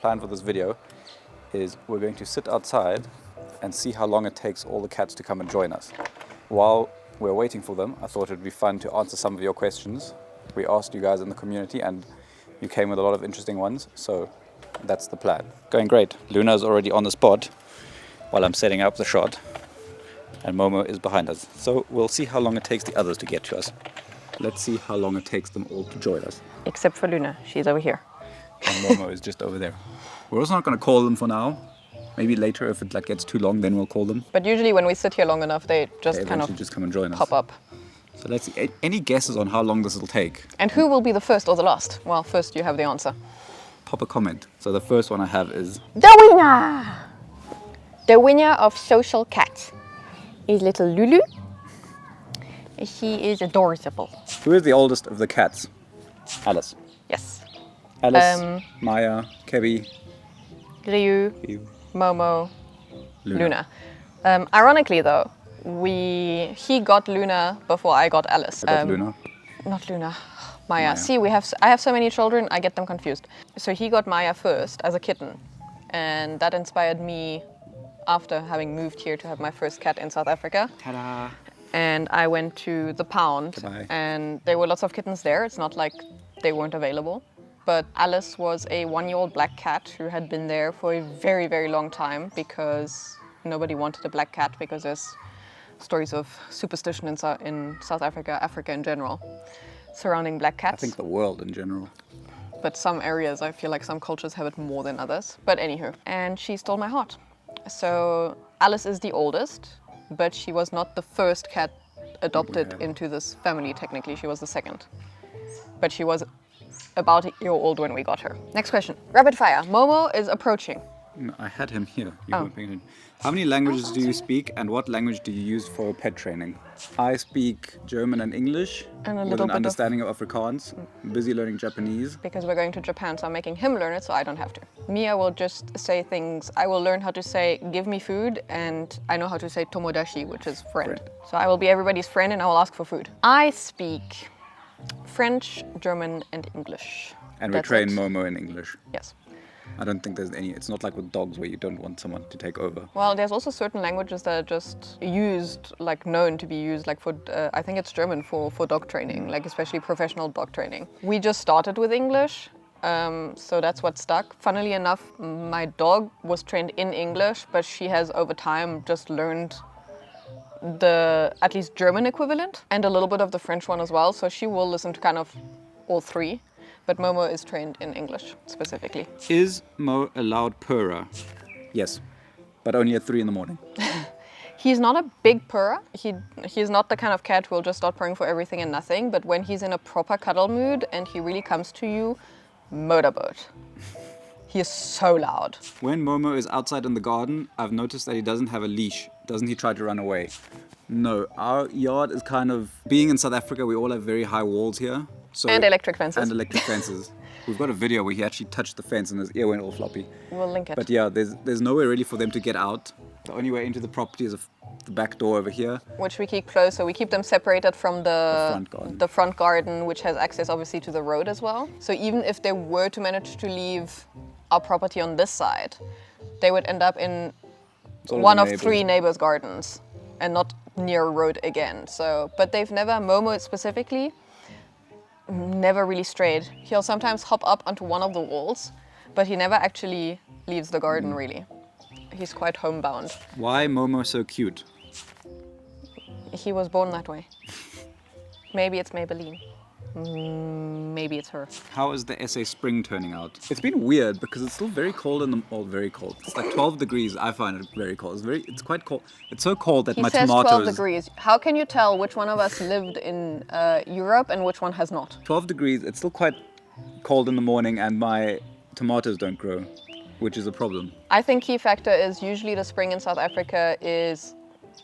Plan for this video is we're going to sit outside and see how long it takes all the cats to come and join us. While we're waiting for them, I thought it would be fun to answer some of your questions. We asked you guys in the community and you came with a lot of interesting ones, so that's the plan. Going great. Luna's already on the spot while I'm setting up the shot, and Momo is behind us. So we'll see how long it takes the others to get to us. Let's see how long it takes them all to join us. Except for Luna, she's over here. And Momo is just over there. We're also not going to call them for now. Maybe later, if it gets too long, then we'll call them. But usually when we sit here long enough, they just kind of just come and join us. pop up. So let's see. Any guesses on how long this will take? And who will be the first or the last? Well, first you have the answer. Pop a comment. So the first one I have is... The winner! The winner of Social Cat is little Lulu. She is adorable. Who is the oldest of the cats? Alice. Yes. Alice, Maya, Kebby, Ryu, you, Momo, Luna. Ironically though, he got Luna before I got Alice. I got Luna. Not Luna, Maya. See, I have so many children, I get them confused. So he got Maya first as a kitten, and that inspired me after having moved here to have my first cat in South Africa. Ta-da! And I went to the pound, Goodbye. and there were lots of kittens there. It's not like they weren't available. But Alice was a 1-year-old black cat who had been there for a very, very long time because nobody wanted a black cat because there's stories of superstition in South Africa, Africa in general, surrounding black cats. I think the world in general. But some areas, I feel like some cultures have it more than others. But anywho, and she stole my heart. So Alice is the oldest, but she was not the first cat adopted into this family, technically. She was the second. But she was about a year old when we got her. Next question. Rapid fire. Momo is approaching. No, I had him here. You weren't paying attention. How many languages do you speak, and what language do you use for pet training? I speak German and English And a with little an bit understanding of Afrikaans. I'm busy learning Japanese. Because we're going to Japan, so I'm making him learn it so I don't have to. Mia will just say things. I will learn how to say, give me food, and I know how to say tomodachi, which is friend. So I will be everybody's friend and I will ask for food. I speak French, German, and English. And we train Momo in English. Yes. I don't think there's any, it's not like with dogs where you don't want someone to take over. Well, there's also certain languages that are just used, like known to be used, like for, I think it's German for dog training, like especially professional dog training. We just started with English, so that's what stuck. Funnily enough, my dog was trained in English, but she has over time just learned the at least German equivalent and a little bit of the French one as well, so she will listen to kind of all three. But Momo is trained in English, specifically. Is Mo allowed purra? Yes, but only at 3 in the morning. He's not a big purra. He's not the kind of cat who will just start purring for everything and nothing, but when he's in a proper cuddle mood and he really comes to you, motorboat. He is so loud. When Momo is outside in the garden, I've noticed that he doesn't have a leash. Doesn't he try to run away? No, our yard is kind of... Being in South Africa, we all have very high walls here. So, and electric fences. And electric fences. We've got a video where he actually touched the fence and his ear went all floppy. We'll link it. But yeah, there's nowhere really for them to get out. The only way into the property is the back door over here. Which we keep closed, so we keep them separated from the front garden, which has access obviously to the road as well. So even if they were to manage to leave our property on this side, they would end up in one of 3 neighbors' gardens and not near a road again. So, but they've never, Momo specifically, never really strayed. He'll sometimes hop up onto one of the walls, but he never actually leaves the garden really. He's quite homebound. Why Momo so cute? He was born that way. Maybe it's Maybelline. Maybe it's her. How is the SA spring turning out? It's been weird because it's still very cold in the... Oh, very cold. It's like 12 degrees. I find it very cold. It's quite cold. It's so cold that my tomatoes... He says 12 degrees. How can you tell which one of us lived in Europe and which one has not? 12 degrees. It's still quite cold in the morning and my tomatoes don't grow, which is a problem. I think key factor is usually the spring in South Africa is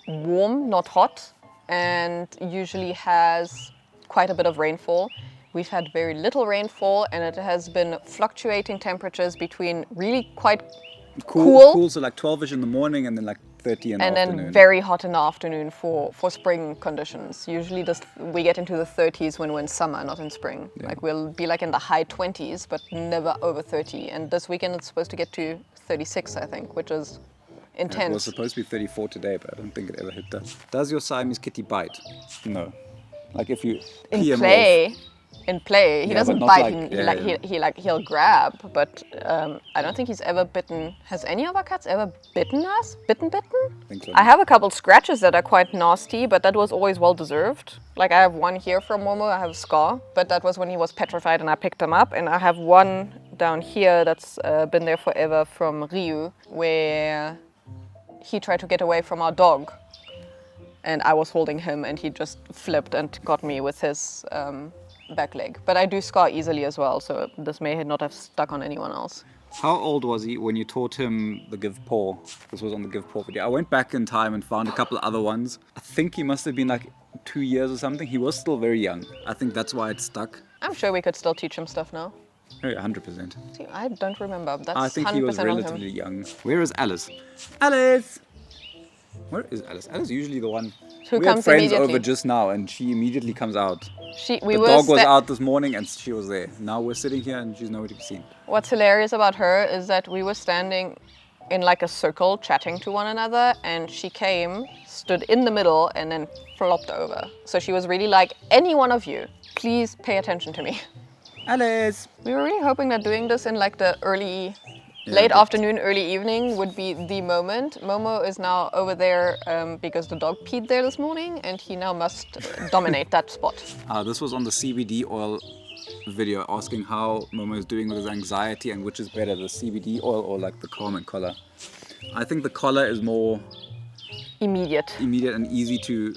warm, not hot, and usually has quite a bit of rainfall. We've had very little rainfall and it has been fluctuating temperatures between really quite cool. So like 12ish in the morning and then like 30 in the and afternoon. then very hot in the afternoon for spring conditions. Usually we get into the 30s when we're in summer, not in spring. Yeah. Like we'll be like in the high 20s, but never over 30. And this weekend it's supposed to get to 36, I think, which is intense. It was supposed to be 34 today, but I don't think it ever hit that. Does your Siamese kitty bite? No. Like if you pee him off. In play, he Yeah, doesn't but not bite. like- He'll grab, but I don't think he's ever bitten. Has any of our cats ever bitten us? Bitten? I think so. I have a couple scratches that are quite nasty, but that was always well deserved. Like I have one here from Momo. I have a scar, but that was when he was petrified and I picked him up. And I have one down here that's been there forever from Ryu, where he tried to get away from our dog, and I was holding him, and he just flipped and got me with his back leg. But I do scar easily as well, so this may not have stuck on anyone else. How old was he when you taught him the give paw? This was on the give paw video. I went back in time and found a couple other ones. I think he must have been like 2 years or something. He was still very young. I think that's why it stuck. I'm sure we could still teach him stuff now. Oh, yeah, 100%. See, I don't remember. That's I think 100% he was on him. relatively young. Where is Alice? Alice! Where is Alice? Alice is usually the one. Who we had comes friends immediately. over just now and she immediately comes out. We The were dog was out this morning and she was there. Now we're sitting here and she's nowhere to be seen. What's hilarious about her is that we were standing in like a circle chatting to one another, and she came, stood in the middle, and then flopped over. So she was really like, any one of you, please pay attention to me. Alice! We were really hoping that doing this in like the Yeah, late but- afternoon, early evening would be the moment. Momo is now over there because the dog peed there this morning, and he now must dominate that spot. This was on the CBD oil video asking how Momo is doing with his anxiety and which is better, the CBD oil or like the calm and collar. I think the collar is more Immediate. immediate and easy to,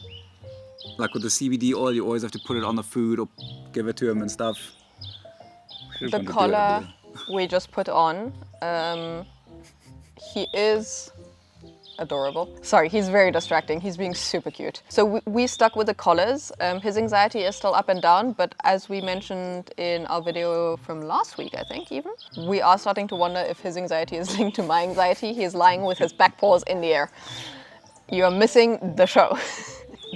like with the CBD oil you always have to put it on the food or give it to him and stuff. Should've The gone to do that, collar but- we just put on. He is adorable. Sorry, he's very distracting. He's being super cute. So we stuck with the collars. His anxiety is still up and down, but as we mentioned in our video from last week, I think even, we are starting to wonder if his anxiety is linked to my anxiety. He is lying with his back paws in the air. You are missing the show.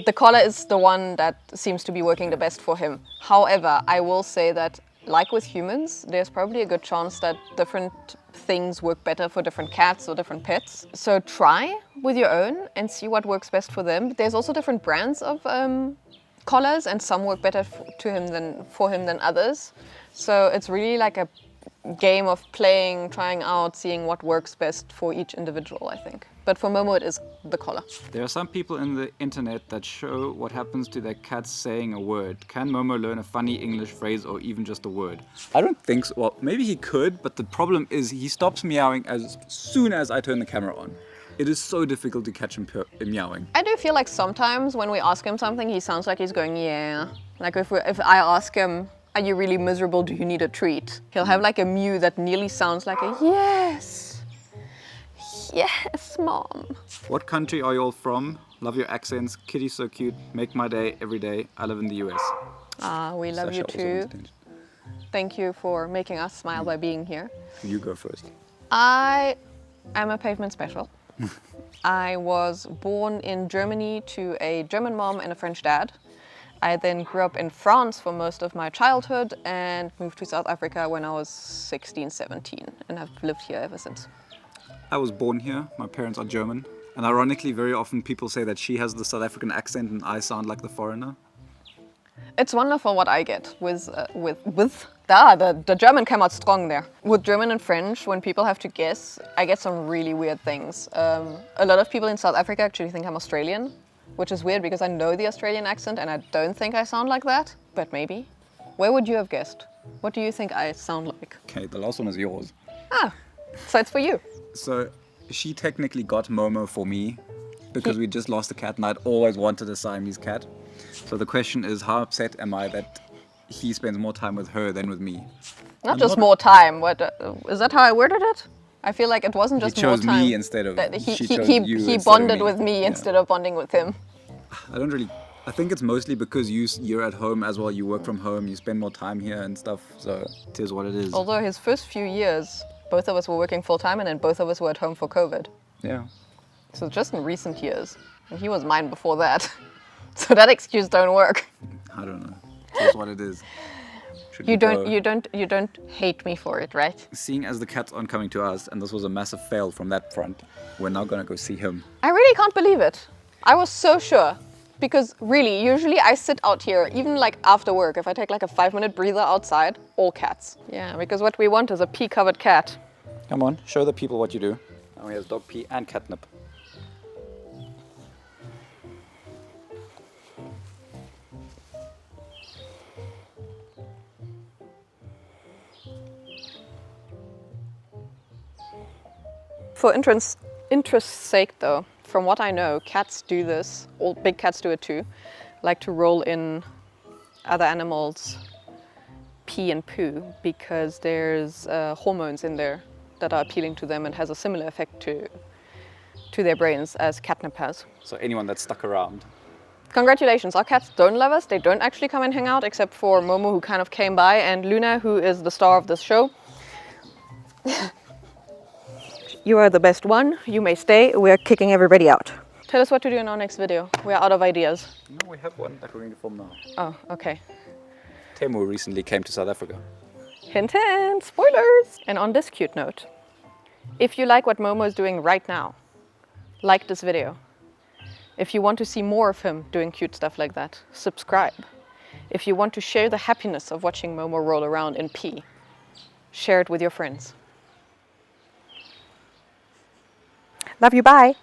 The collar is the one that seems to be working the best for him. However, I will say that like with humans, there's probably a good chance that different things work better for different cats or different pets. So try with your own and see what works best for them. There's also different brands of collars, and some work better for him than others. So it's really like a game of playing, trying out, seeing what works best for each individual, I think. But for Momo, it is the collar. There are some people in the internet that show what happens to their cats saying a word. Can Momo learn a funny English phrase or even just a word? I don't think so. Well, maybe he could, but the problem is he stops meowing as soon as I turn the camera on. It is so difficult to catch him meowing. I do feel like sometimes when we ask him something, he sounds like he's going, yeah. Like if I ask him, are you really miserable? Do you need a treat? He'll have like a mew that nearly sounds like a yes. Yes, Mom. What country are you all from? Love your accents. Kitty's so cute. Make my day every day. I live in the US. We love Sasha you also too. wants attention. Thank you for making us smile by being here. You go first. I am a pavement special. I was born in Germany to a German mom and a French dad. I then grew up in France for most of my childhood and moved to South Africa when I was 16, 17, and I've lived here ever since. I was born here. My parents are German. And ironically, very often people say that she has the South African accent and I sound like the foreigner. It's wonderful what I get the German came out strong there. With German and French, when people have to guess, I get some really weird things. A lot of people in South Africa actually think I'm Australian, which is weird because I know the Australian accent and I don't think I sound like that, but maybe. Where would you have guessed? What do you think I sound like? Okay, the last one is yours. So it's for you. So she technically got Momo for me because we just lost a cat and I'd always wanted a Siamese cat. So the question is, how upset am I that he spends more time with her than with me? Not just more time. What is that how I worded it? I feel like it wasn't He just more chose time. me instead of that she chose you he instead of bonded me. with me Yeah. instead of bonding with him. I think it's mostly because you're at home as well. You work from home, you spend more time here and stuff. So it is what it is. Although his first few years, both of us were working full time and then both of us were at home for COVID. Yeah. So just in recent years. And he was mine before that. So that excuse don't work. I don't know. That's what it is. You don't hate me for it, right? Seeing as the cats aren't coming to us, and this was a massive fail from that front, we're now gonna go see him. I really can't believe it. I was so sure. Because really, usually I sit out here, even like after work, if I take like a 5-minute breather outside, all cats. Yeah, because what we want is a pee-covered cat. Come on, show the people what you do. Now he has dog pee and catnip. For interest's sake though, from what I know, cats do this, all big cats do it too, like to roll in other animals' pee and poo because there's hormones in there that are appealing to them and has a similar effect to their brains as catnip has. So anyone that's stuck around. Congratulations, our cats don't love us, they don't actually come and hang out except for Momo, who kind of came by, and Luna, who is the star of this show. You are the best one, you may stay, we're kicking everybody out. Tell us what to do in our next video, we're out of ideas. No, we have one that we're going to film now. Oh, okay. Temu recently came to South Africa. Hint, hint, spoilers! And on this cute note, if you like what Momo is doing right now, like this video. If you want to see more of him doing cute stuff like that, subscribe. If you want to share the happiness of watching Momo roll around in pee, share it with your friends. Love you, bye!